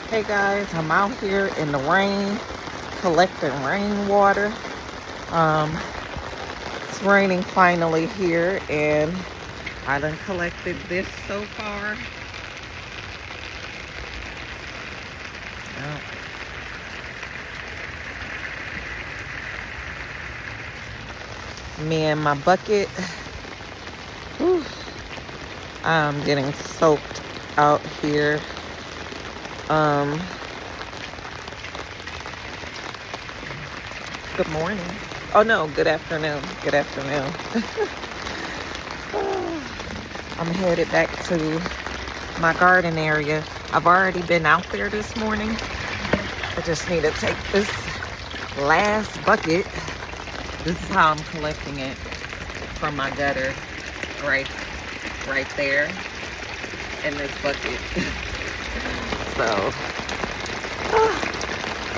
Hey guys, I'm out here in the rain collecting rainwater. It's raining finally here, and I done collected this so far. Me and my bucket. Whew, I'm getting soaked out here. Good morning. Oh no, good afternoon. Good afternoon. I'm headed back to my garden area. I've already been out there this morning. I just need to take this last bucket. This is how I'm collecting it from my gutter, right there in this bucket. So,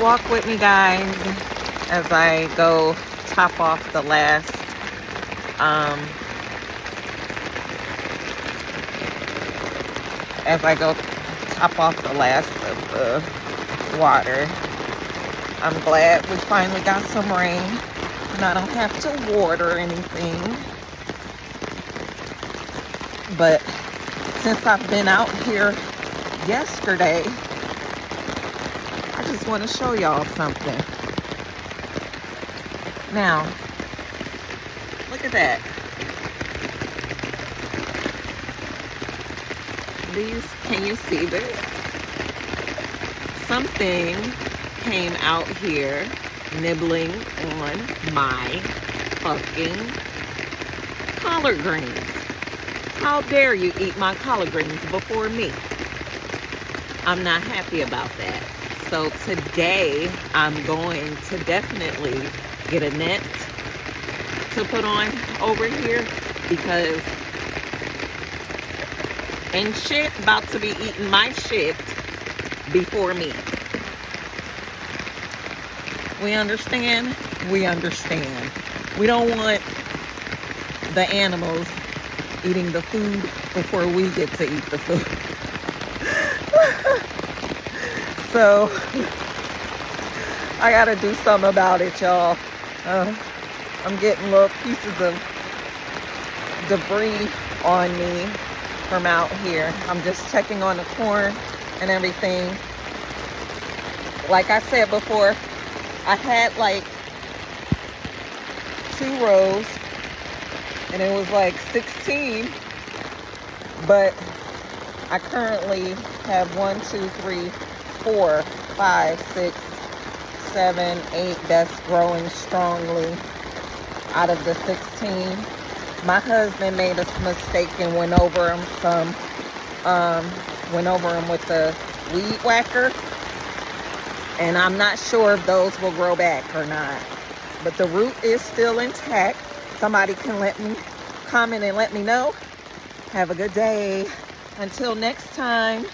walk with me, guys, as I go top off the last of the water. I'm glad we finally got some rain and I don't have to water anything. But since I've been out here yesterday, I just want to show y'all something. Now, look at that. Can you see this? Something came out here nibbling on my fucking collard greens. How dare you eat my collard greens before me? I'm not happy about that. So today I'm going to definitely get a net to put on over here, because ain't shit about to be eating my shit before me. We understand? We understand. We don't want the animals eating the food before we get to eat the food. So I gotta do something about it, y'all. I'm getting little pieces of debris on me from out here. I'm just checking on the corn and everything. Like I said before, I had like 2 rows and it was like 16, but I currently have 1, 2, 3, 4, 5, 6, 7, 8 that's growing strongly out of the 16. My husband made a mistake and went over them with the weed whacker, and I'm not sure if those will grow back or not. But the root is still intact. Somebody can comment and let me know. Have a good day. Until next time.